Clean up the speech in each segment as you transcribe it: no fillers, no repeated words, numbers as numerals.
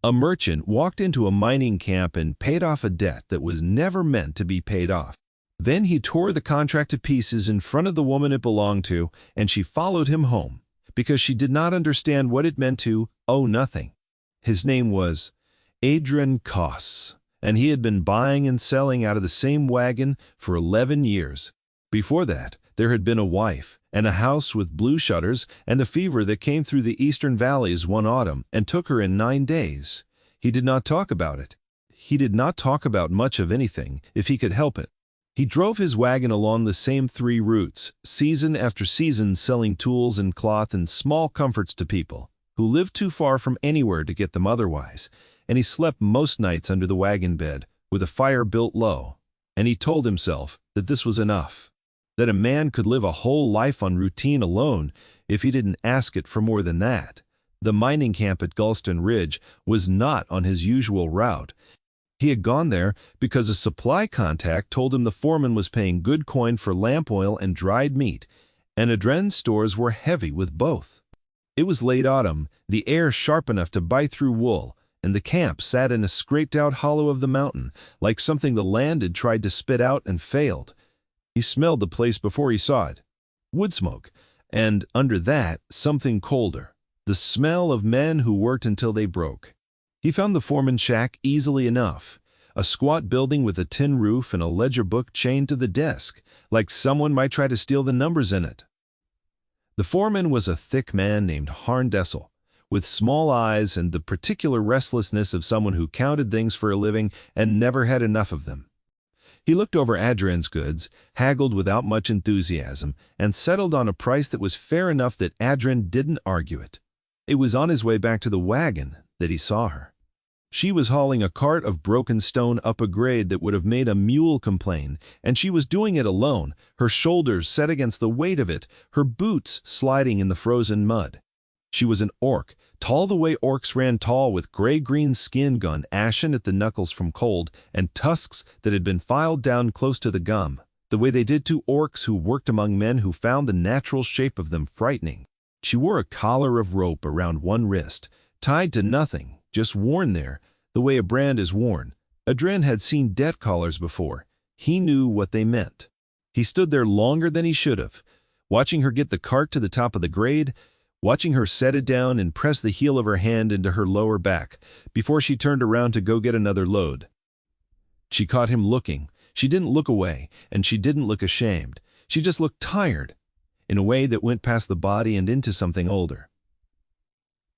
A merchant walked into a mining camp and paid off a debt that was never meant to be paid off. Then he tore the contract to pieces in front of the woman it belonged to, and she followed him home, because she did not understand what it meant to owe nothing. His name was Adrian Koss, and he had been buying and selling out of the same wagon for 11 years. Before that, there had been a wife, and a house with blue shutters, and a fever that came through the eastern valleys one autumn and took her in 9 days. He did not talk about it. He did not talk about much of anything, if he could help it. He drove his wagon along the same 3 routes, season after season, selling tools and cloth and small comforts to people who lived too far from anywhere to get them otherwise, and he slept most nights under the wagon bed, with a fire built low, and he told himself that this was enough, that a man could live a whole life on routine alone if he didn't ask it for more than that. The mining camp at Gulston Ridge was not on his usual route. He had gone there because a supply contact told him the foreman was paying good coin for lamp oil and dried meat, and Adren's stores were heavy with both. It was late autumn, the air sharp enough to bite through wool, and the camp sat in a scraped-out hollow of the mountain, like something the land had tried to spit out and failed. He smelled the place before he saw it. Wood smoke, and under that, something colder, the smell of men who worked until they broke. He found the foreman's shack easily enough, a squat building with a tin roof and a ledger book chained to the desk, like someone might try to steal the numbers in it. The foreman was a thick man named Harn Dessel, with small eyes and the particular restlessness of someone who counted things for a living and never had enough of them. He looked over Adrian's goods, haggled without much enthusiasm, and settled on a price that was fair enough that Adrian didn't argue it. It was on his way back to the wagon that he saw her. She was hauling a cart of broken stone up a grade that would have made a mule complain, and she was doing it alone, her shoulders set against the weight of it, her boots sliding in the frozen mud. She was an orc, tall the way orcs ran tall, with gray-green skin gone ashen at the knuckles from cold, and tusks that had been filed down close to the gum, the way they did to orcs who worked among men who found the natural shape of them frightening. She wore a collar of rope around one wrist, tied to nothing, just worn there, the way a brand is worn. Adren had seen debt collars before. He knew what they meant. He stood there longer than he should have, watching her get the cart to the top of the grade, watching her set it down and press the heel of her hand into her lower back before she turned around to go get another load. She caught him looking. She didn't look away, and she didn't look ashamed. She just looked tired, in a way that went past the body and into something older.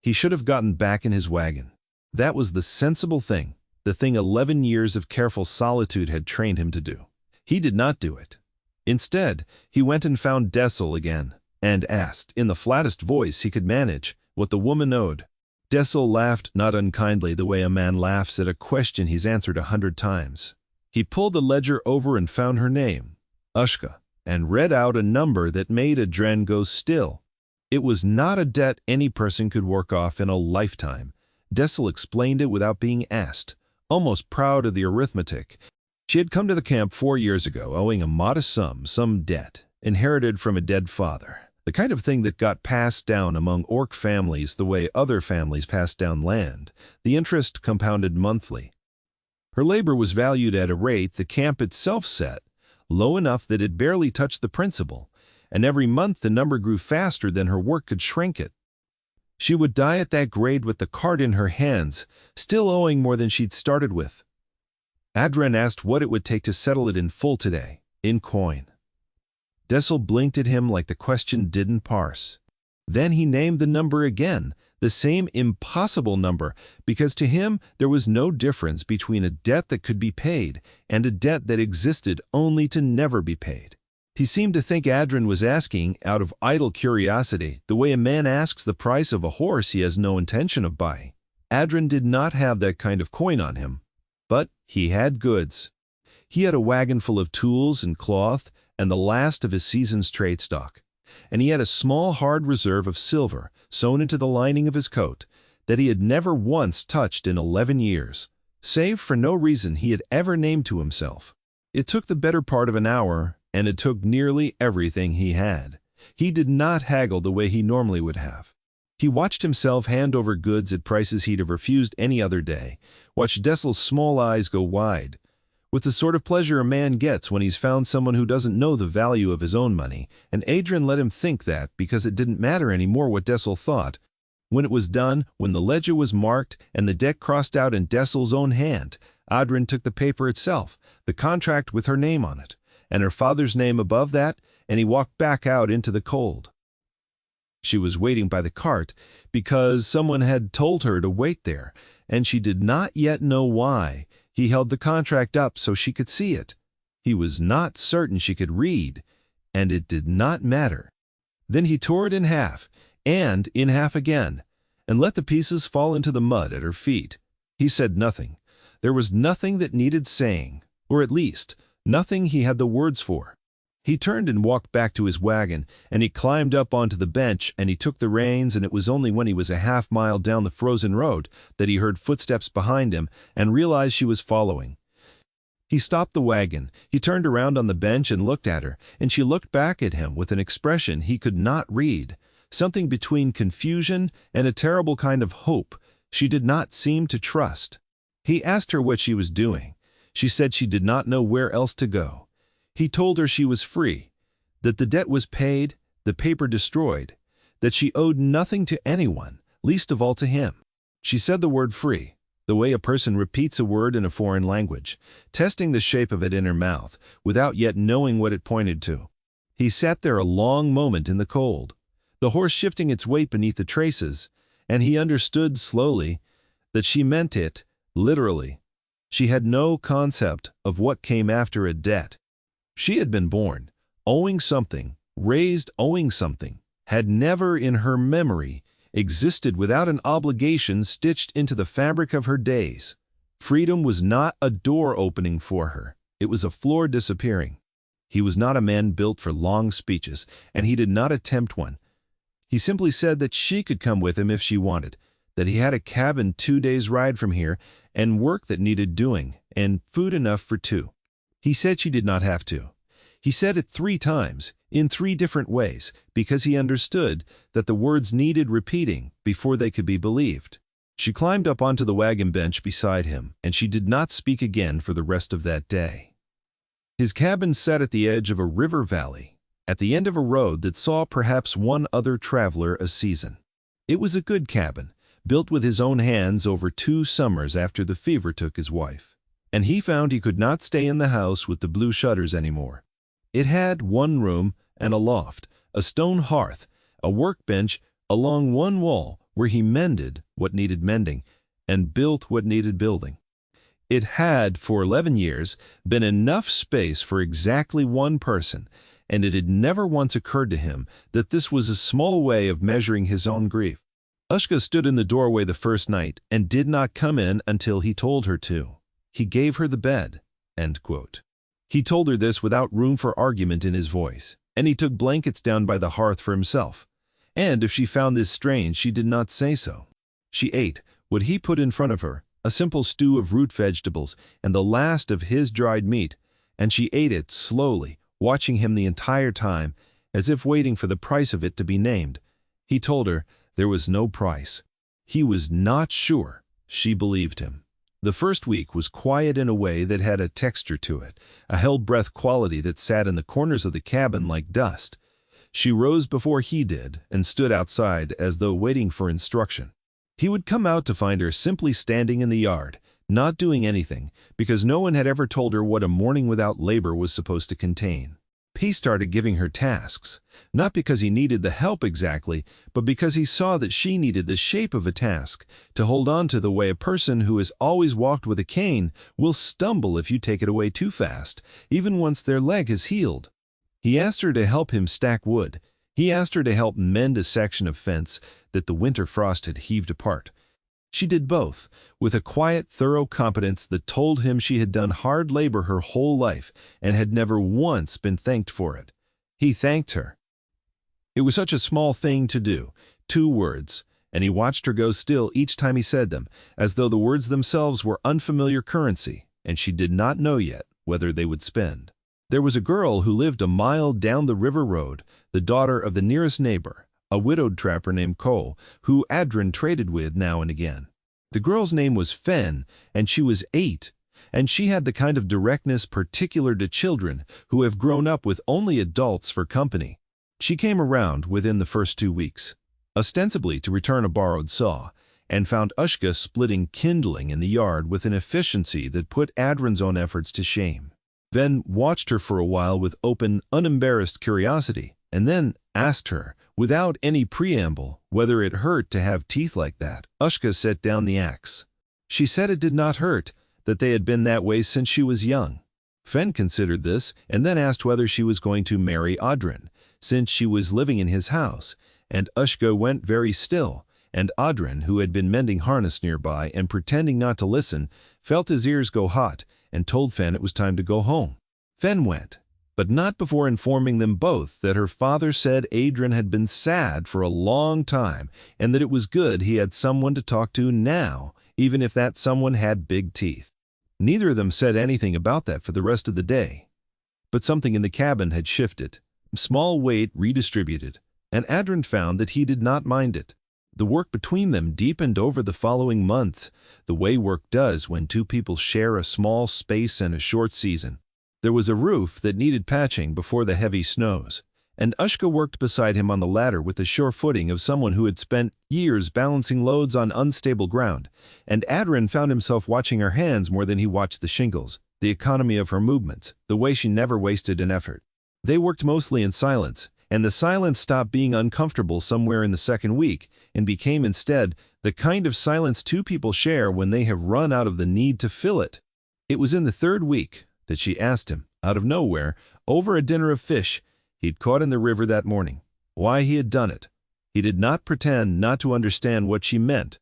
He should have gotten back in his wagon. That was the sensible thing, the thing 11 years of careful solitude had trained him to do. He did not do it. Instead, he went and found Dessel again, and asked, in the flattest voice he could manage, what the woman owed. Dessel laughed not unkindly, the way a man laughs at a question he's answered 100 times. He pulled the ledger over and found her name, Ushka, and read out a number that made Adren go still. It was not a debt any person could work off in a lifetime. Dessel explained it without being asked, almost proud of the arithmetic. She had come to the camp 4 years ago, owing a modest sum, some debt, inherited from a dead father. The kind of thing that got passed down among orc families the way other families passed down land. The interest compounded monthly. Her labor was valued at a rate the camp itself set, low enough that it barely touched the principal, and every month the number grew faster than her work could shrink it. She would die at that grade with the cart in her hands, still owing more than she'd started with. Adren asked what it would take to settle it in full today, in coin. Dessel blinked at him like the question didn't parse. Then he named the number again, the same impossible number, because to him there was no difference between a debt that could be paid and a debt that existed only to never be paid. He seemed to think Adren was asking, out of idle curiosity, the way a man asks the price of a horse he has no intention of buying. Adren did not have that kind of coin on him, but he had goods. He had a wagon full of tools and cloth and the last of his season's trade stock, and he had a small hard reserve of silver sewn into the lining of his coat that he had never once touched in 11 years, save for no reason he had ever named to himself. It took the better part of an hour, and it took nearly everything he had. He did not haggle the way he normally would have. He watched himself hand over goods at prices he'd have refused any other day, watched Dessel's small eyes go wide. With the sort of pleasure a man gets when he's found someone who doesn't know the value of his own money, and Adrian let him think that because it didn't matter anymore what Dessel thought. When it was done, when the ledger was marked and the debt crossed out in Dessel's own hand, Adrian took the paper itself, the contract with her name on it, and her father's name above that, and he walked back out into the cold. She was waiting by the cart because someone had told her to wait there, and she did not yet know why. He held the contract up so she could see it. He was not certain she could read, and it did not matter. Then he tore it in half, and in half again, and let the pieces fall into the mud at her feet. He said nothing. There was nothing that needed saying, or at least, nothing he had the words for. He turned and walked back to his wagon, and he climbed up onto the bench, and he took the reins, and it was only when he was a half-mile down the frozen road that he heard footsteps behind him and realized she was following. He stopped the wagon, he turned around on the bench and looked at her, and she looked back at him with an expression he could not read, something between confusion and a terrible kind of hope she did not seem to trust. He asked her what she was doing. She said she did not know where else to go. He told her she was free, that the debt was paid, the paper destroyed, that she owed nothing to anyone, least of all to him. She said the word free, the way a person repeats a word in a foreign language, testing the shape of it in her mouth, without yet knowing what it pointed to. He sat there a long moment in the cold, the horse shifting its weight beneath the traces, and he understood slowly that she meant it, literally. She had no concept of what came after a debt. She had been born, owing something, raised owing something, had never in her memory existed without an obligation stitched into the fabric of her days. Freedom was not a door opening for her, it was a floor disappearing. He was not a man built for long speeches, and he did not attempt one. He simply said that she could come with him if she wanted, that he had a cabin 2 days' ride from here, and work that needed doing, and food enough for 2. He said she did not have to. He said it 3 times, in 3 different ways, because he understood that the words needed repeating before they could be believed. She climbed up onto the wagon bench beside him, and she did not speak again for the rest of that day. His cabin sat at the edge of a river valley, at the end of a road that saw perhaps one other traveler a season. It was a good cabin, built with his own hands over 2 summers after the fever took his wife. And he found he could not stay in the house with the blue shutters anymore. It had 1 room and a loft, a stone hearth, a workbench along one wall where he mended what needed mending and built what needed building. It had, for 11 years, been enough space for exactly 1 person, and it had never once occurred to him that this was a small way of measuring his own grief. Ushka stood in the doorway the first night and did not come in until he told her to. He gave her the bed." End quote. He told her this without room for argument in his voice, and he took blankets down by the hearth for himself. And if she found this strange, she did not say so. She ate what he put in front of her, a simple stew of root vegetables and the last of his dried meat, and she ate it slowly, watching him the entire time, as if waiting for the price of it to be named. He told her there was no price. He was not sure she believed him. The first week was quiet in a way that had a texture to it, a held-breath quality that sat in the corners of the cabin like dust. She rose before he did and stood outside as though waiting for instruction. He would come out to find her simply standing in the yard, not doing anything, because no one had ever told her what a morning without labor was supposed to contain. He started giving her tasks, not because he needed the help exactly, but because he saw that she needed the shape of a task, to hold on to the way a person who has always walked with a cane will stumble if you take it away too fast, even once their leg has healed. He asked her to help him stack wood. He asked her to help mend a section of fence that the winter frost had heaved apart. She did both, with a quiet, thorough competence that told him she had done hard labor her whole life and had never once been thanked for it. He thanked her. It was such a small thing to do, 2 words, and he watched her go still each time he said them, as though the words themselves were unfamiliar currency, and she did not know yet whether they would spend. There was a girl who lived a mile down the river road, the daughter of the nearest neighbor, a widowed trapper named Cole, who Adrian traded with now and again. The girl's name was Fen, and she was 8, and she had the kind of directness particular to children who have grown up with only adults for company. She came around within the first 2 weeks, ostensibly to return a borrowed saw, and found Ushka splitting kindling in the yard with an efficiency that put Adrian's own efforts to shame. Ven watched her for a while with open, unembarrassed curiosity, and then asked her, without any preamble, whether it hurt to have teeth like that. Ushka set down the axe. She said it did not hurt, that they had been that way since she was young. Fen considered this, and then asked whether she was going to marry Adrian, since she was living in his house, and Ushka went very still, and Adrian, who had been mending harness nearby and pretending not to listen, felt his ears go hot and told Fen it was time to go home. Fen went, but not before informing them both that her father said Adrian had been sad for a long time and that it was good he had someone to talk to now, even if that someone had big teeth. Neither of them said anything about that for the rest of the day. But something in the cabin had shifted, small weight redistributed, and Adrian found that he did not mind it. The work between them deepened over the following month, the way work does when two people share a small space and a short season. There was a roof that needed patching before the heavy snows, and Ushka worked beside him on the ladder with the sure footing of someone who had spent years balancing loads on unstable ground, and Adrian found himself watching her hands more than he watched the shingles, the economy of her movements, the way she never wasted an effort. They worked mostly in silence, and the silence stopped being uncomfortable somewhere in the second week and became instead the kind of silence two people share when they have run out of the need to fill it. It was in the third week that she asked him, out of nowhere, over a dinner of fish he'd caught in the river that morning, why he had done it. He did not pretend not to understand what she meant.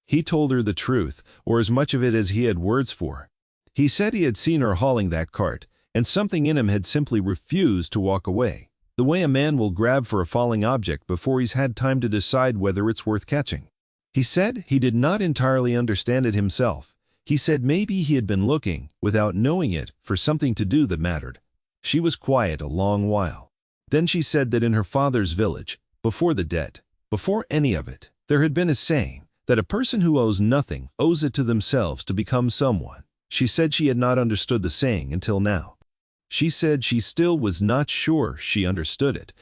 He told her the truth, or as much of it as he had words for. He said he had seen her hauling that cart, and something in him had simply refused to walk away. The way a man will grab for a falling object before he's had time to decide whether it's worth catching. He said he did not entirely understand it himself. He said maybe he had been looking, without knowing it, for something to do that mattered. She was quiet a long while. Then she said that in her father's village, before the dead, before any of it, there had been a saying that a person who owes nothing owes it to themselves to become someone. She said she had not understood the saying until now. She said she still was not sure she understood it,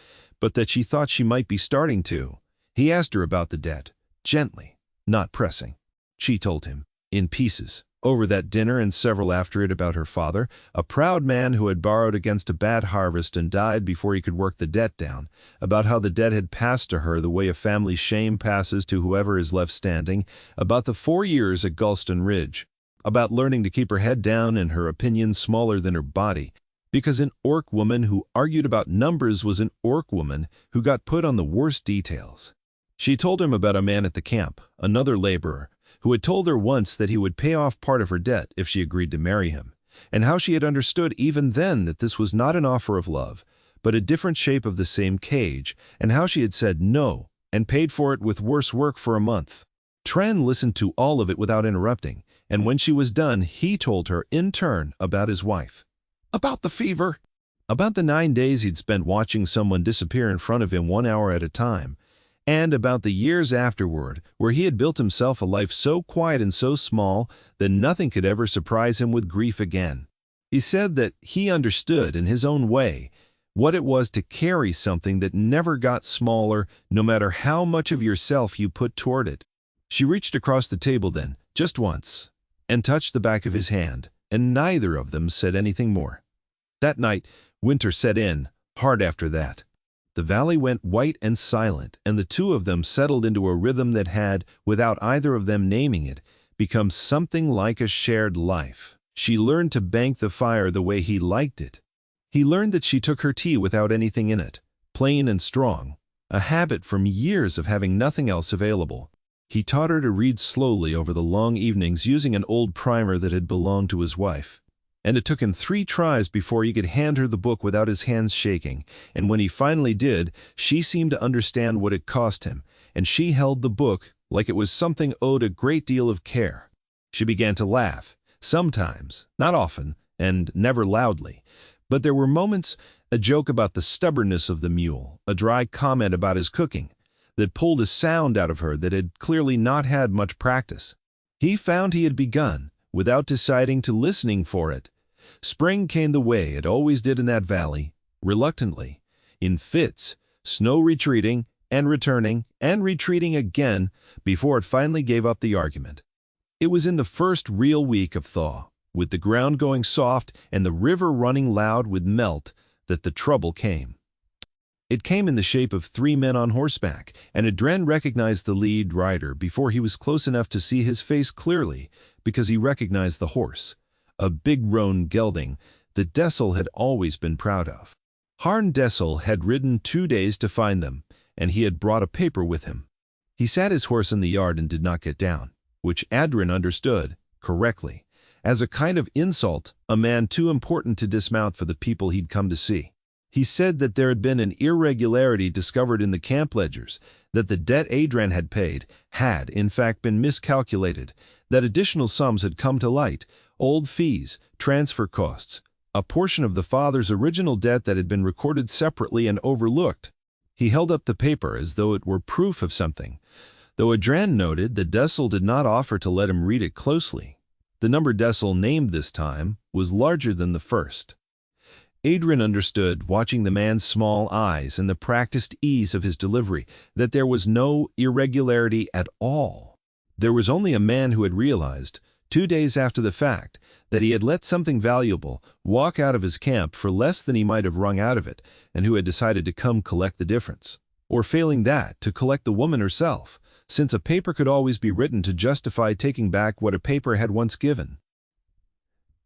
but that she thought she might be starting to. He asked her about the debt, gently, not pressing. She told him, in pieces, over that dinner and several after it, about her father, a proud man who had borrowed against a bad harvest and died before he could work the debt down, about how the debt had passed to her the way a family's shame passes to whoever is left standing, about the 4 years at Gulston Ridge, about learning to keep her head down and her opinions smaller than her body, because an Orc woman who argued about numbers was an Orc woman who got put on the worst details. She told him about a man at the camp, another laborer, who had told her once that he would pay off part of her debt if she agreed to marry him, and how she had understood even then that this was not an offer of love, but a different shape of the same cage, and how she had said no and paid for it with worse work for a month. Tren listened to all of it without interrupting, and when she was done, he told her in turn about his wife. About the fever. About the 9 days he'd spent watching someone disappear in front of him 1 hour at a time. And about the years afterward, where he had built himself a life so quiet and so small that nothing could ever surprise him with grief again. He said that he understood in his own way what it was to carry something that never got smaller, no matter how much of yourself you put toward it. She reached across the table then, just once, and touched the back of his hand, and neither of them said anything more. That night, winter set in, hard after that. The valley went white and silent, and the two of them settled into a rhythm that had, without either of them naming it, become something like a shared life. She learned to bank the fire the way he liked it. He learned that she took her tea without anything in it, plain and strong, a habit from years of having nothing else available. He taught her to read slowly over the long evenings using an old primer that had belonged to his wife. And it took him 3 tries before he could hand her the book without his hands shaking, and when he finally did, she seemed to understand what it cost him, and she held the book like it was something owed a great deal of care. She began to laugh, sometimes, not often, and never loudly, but there were moments, a joke about the stubbornness of the mule, a dry comment about his cooking, that pulled a sound out of her that had clearly not had much practice. He found he had begun, without deciding to listening for it. Spring came the way it always did in that valley, reluctantly, in fits, snow retreating and retreating again before it finally gave up the argument. It was in the first real week of thaw, with the ground going soft and the river running loud with melt, that the trouble came. It came in the shape of 3 men on horseback, and Adren recognized the lead rider before he was close enough to see his face clearly, because he recognized the horse, a big roan gelding that Dessel had always been proud of. Harn Dessel had ridden 2 days to find them, and he had brought a paper with him. He sat his horse in the yard and did not get down, which Adren understood, correctly, as a kind of insult, a man too important to dismount for the people he'd come to see. He said that there had been an irregularity discovered in the camp ledgers, that the debt Adren had paid had, in fact, been miscalculated, that additional sums had come to light, old fees, transfer costs, a portion of the father's original debt that had been recorded separately and overlooked. He held up the paper as though it were proof of something, though Adren noted that Dessel did not offer to let him read it closely. The number Dessel named this time was larger than the first. Adren understood, watching the man's small eyes and the practiced ease of his delivery, that there was no irregularity at all. There was only a man who had realized, 2 days after the fact, that he had let something valuable walk out of his camp for less than he might have wrung out of it, and who had decided to come collect the difference. Or failing that, to collect the woman herself, since a paper could always be written to justify taking back what a paper had once given.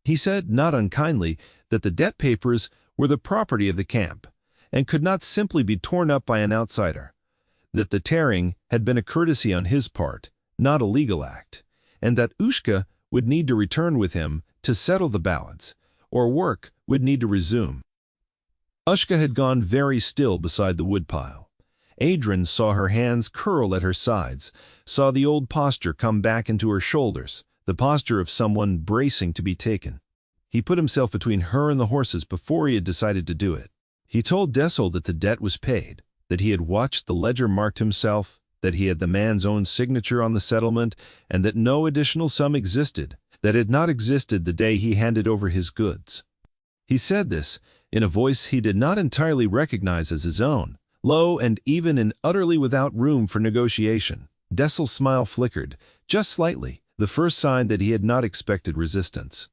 He said, not unkindly, that the debt papers were the property of the camp, and could not simply be torn up by an outsider, that the tearing had been a courtesy on his part, not a legal act, and that Ushka would need to return with him to settle the balance, or work would need to resume. Ushka had gone very still beside the woodpile. Adren saw her hands curl at her sides, saw the old posture come back into her shoulders, the posture of someone bracing to be taken. He put himself between her and the horses before he had decided to do it. He told Dessel that the debt was paid, that he had watched the ledger marked himself, that he had the man's own signature on the settlement, and that no additional sum existed, that had not existed the day he handed over his goods. He said this in a voice he did not entirely recognize as his own, low and even and utterly without room for negotiation. Dessel's smile flickered, just slightly, the first sign that he had not expected resistance.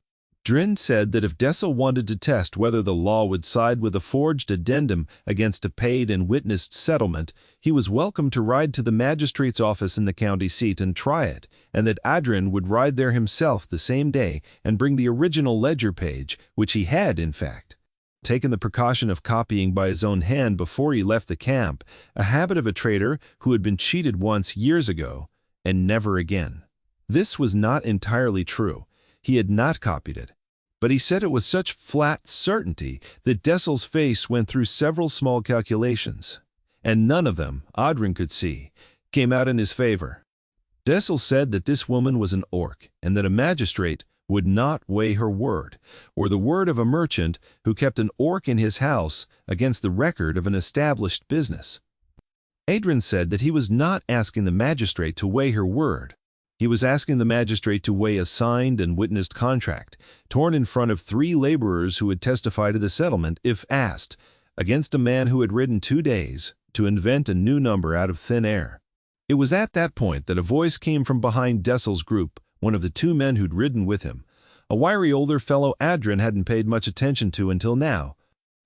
Drin said that if Dessel wanted to test whether the law would side with a forged addendum against a paid and witnessed settlement, he was welcome to ride to the magistrate's office in the county seat and try it, and that Adren would ride there himself the same day and bring the original ledger page, which he had, in fact, taken the precaution of copying by his own hand before he left the camp, a habit of a trader who had been cheated once years ago, and never again. This was not entirely true. He had not copied it, but he said it with such flat certainty that Dessel's face went through several small calculations, and none of them, Adren could see, came out in his favor. Dessel said that this woman was an Orc, and that a magistrate would not weigh her word, or the word of a merchant who kept an Orc in his house against the record of an established business. Adren said that he was not asking the magistrate to weigh her word. He was asking the magistrate to weigh a signed and witnessed contract, torn in front of 3 laborers who would testify to the settlement if asked, against a man who had ridden 2 days to invent a new number out of thin air. It was at that point that a voice came from behind Dessel's group, one of the 2 men who'd ridden with him, a wiry older fellow Adren hadn't paid much attention to until now.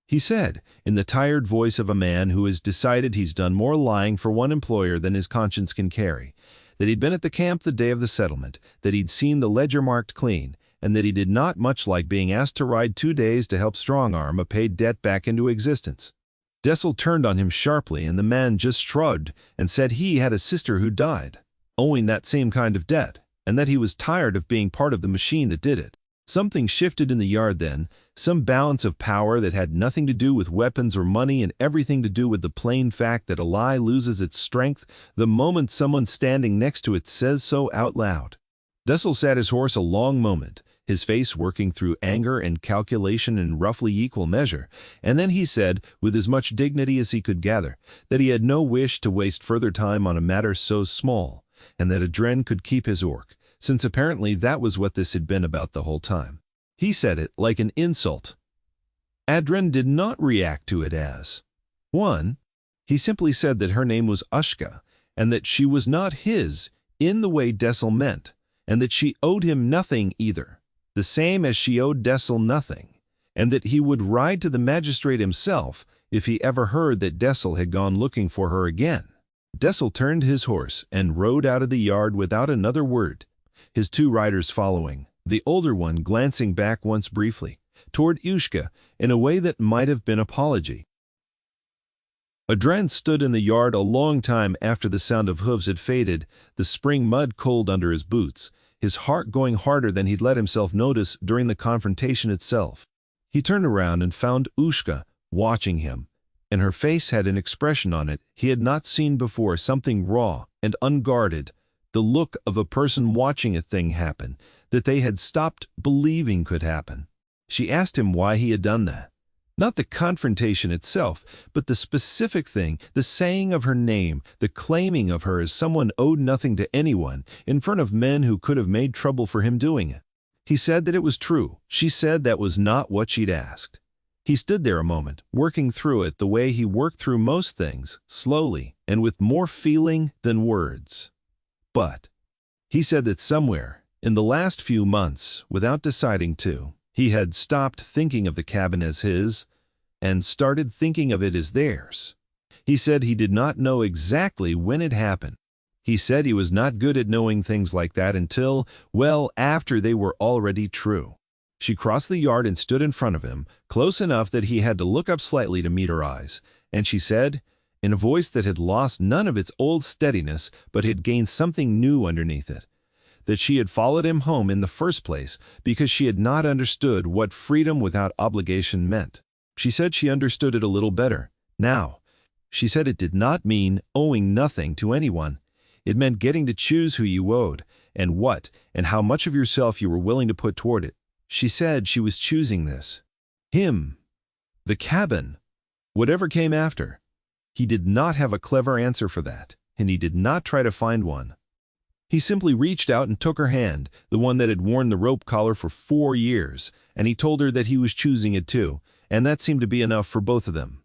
He said, in the tired voice of a man who has decided he's done more lying for one employer than his conscience can carry, that he'd been at the camp the day of the settlement, that he'd seen the ledger marked clean, and that he did not much like being asked to ride 2 days to help strong-arm a paid debt back into existence. Dessel turned on him sharply, and the man just shrugged and said he had a sister who died, owing that same kind of debt, and that he was tired of being part of the machine that did it. Something shifted in the yard then, some balance of power that had nothing to do with weapons or money and everything to do with the plain fact that a lie loses its strength the moment someone standing next to it says so out loud. Dessel sat his horse a long moment, his face working through anger and calculation in roughly equal measure, and then he said, with as much dignity as he could gather, that he had no wish to waste further time on a matter so small, and that Adren could keep his orc, since apparently that was what this had been about the whole time. He said it like an insult. Adren did not react to it as one. He simply said that her name was Ushka, and that she was not his in the way Dessel meant, and that she owed him nothing either, the same as she owed Dessel nothing, and that he would ride to the magistrate himself if he ever heard that Dessel had gone looking for her again. Dessel turned his horse and rode out of the yard without another word, his 2 riders following, the older one glancing back once briefly toward Ushka in a way that might have been apology. Adren stood in the yard a long time after the sound of hooves had faded, the spring mud cold under his boots, his heart going harder than he'd let himself notice during the confrontation itself. He turned around and found Ushka watching him, and her face had an expression on it he had not seen before, something raw and unguarded, the look of a person watching a thing happen that they had stopped believing could happen. She asked him why he had done that. Not the confrontation itself, but the specific thing, the saying of her name, the claiming of her as someone owed nothing to anyone, in front of men who could have made trouble for him doing it. He said that it was true. She said that was not what she'd asked. He stood there a moment, working through it the way he worked through most things, slowly, and with more feeling than words. But he said that somewhere, in the last few months, without deciding to, he had stopped thinking of the cabin as his, and started thinking of it as theirs. He said he did not know exactly when it happened. He said he was not good at knowing things like that until, well, after they were already true. She crossed the yard and stood in front of him, close enough that he had to look up slightly to meet her eyes, and she said, in a voice that had lost none of its old steadiness but had gained something new underneath it, that she had followed him home in the first place because she had not understood what freedom without obligation meant. She said she understood it a little better now. She said it did not mean owing nothing to anyone. It meant getting to choose who you owed, and what, and how much of yourself you were willing to put toward it. She said she was choosing this. Him. The cabin. Whatever came after. He did not have a clever answer for that, and he did not try to find one. He simply reached out and took her hand, the one that had worn the rope collar for 4 years, and he told her that he was choosing it too, and that seemed to be enough for both of them.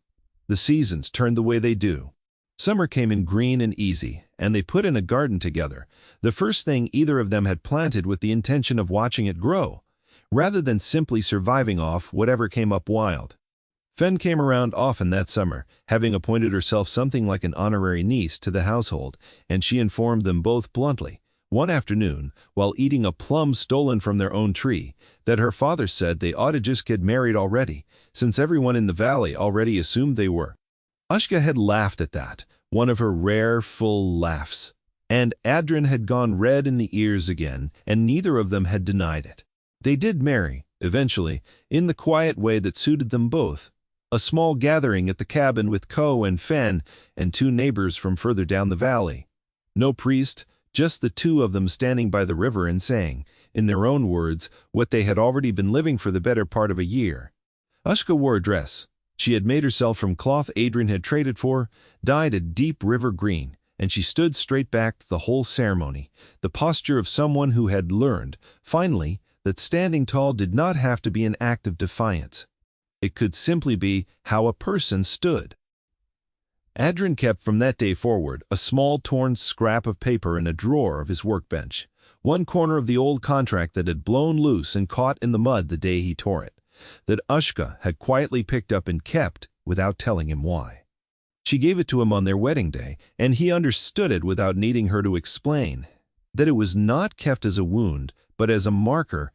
The seasons turned the way they do. Summer came in green and easy, and they put in a garden together, the first thing either of them had planted with the intention of watching it grow, rather than simply surviving off whatever came up wild. Fen came around often that summer, having appointed herself something like an honorary niece to the household, and she informed them both bluntly, one afternoon, while eating a plum stolen from their own tree, that her father said they ought to just get married already, since everyone in the valley already assumed they were. Ushka had laughed at that, one of her rare, full laughs, and Adren had gone red in the ears again, and neither of them had denied it. They did marry, eventually, in the quiet way that suited them both. A small gathering at the cabin with Ko and Fen and 2 neighbors from further down the valley. No priest, just the 2 of them standing by the river and saying, in their own words, what they had already been living for the better part of a year. Ushka wore a dress. She had made herself from cloth Adrian had traded for, dyed a deep river green, and she stood straight back the whole ceremony, the posture of someone who had learned, finally, that standing tall did not have to be an act of defiance. It could simply be how a person stood. Adren kept from that day forward a small torn scrap of paper in a drawer of his workbench, one corner of the old contract that had blown loose and caught in the mud the day he tore it, that Ushka had quietly picked up and kept without telling him why. She gave it to him on their wedding day, and he understood it without needing her to explain, that it was not kept as a wound, but as a marker,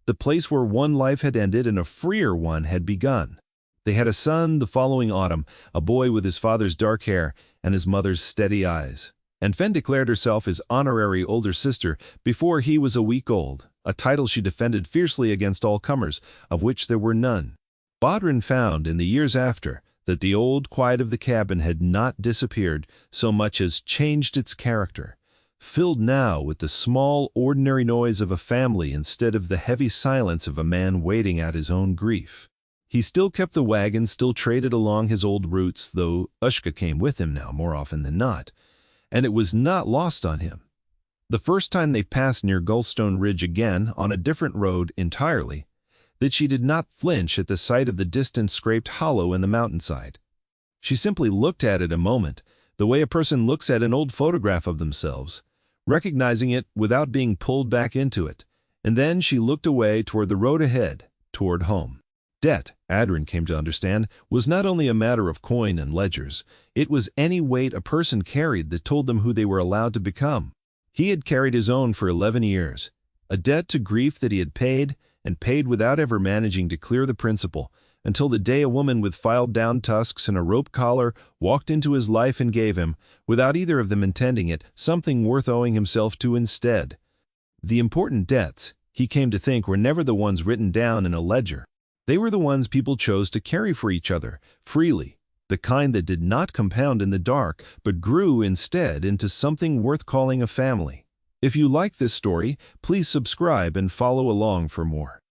the place where one life had ended and a freer one had begun. They had a son the following autumn, a boy with his father's dark hair and his mother's steady eyes. And Fen declared herself his honorary older sister before he was a week old, a title she defended fiercely against all comers, of which there were none. Bodrin found, in the years after, that the old quiet of the cabin had not disappeared so much as changed its character. filled now with the small, ordinary noise of a family instead of the heavy silence of a man waiting out his own grief. He still kept the wagon, still traded along his old routes, though Ushka came with him now more often than not, and it was not lost on him. The first time they passed near Gullstone Ridge again, on a different road entirely, that she did not flinch at the sight of the distant scraped hollow in the mountainside. She simply looked at it a moment, the way a person looks at an old photograph of themselves, recognizing it without being pulled back into it, and then she looked away toward the road ahead, toward home. Debt, Adrian came to understand, was not only a matter of coin and ledgers, it was any weight a person carried that told them who they were allowed to become. He had carried his own for 11 years, a debt to grief that he had paid, and paid without ever managing to clear the principal, until the day a woman with filed-down tusks and a rope collar walked into his life and gave him, without either of them intending it, something worth owing himself to instead. The important debts, he came to think, were never the ones written down in a ledger. They were the ones people chose to carry for each other, freely, the kind that did not compound in the dark, but grew instead into something worth calling a family. If you like this story, please subscribe and follow along for more.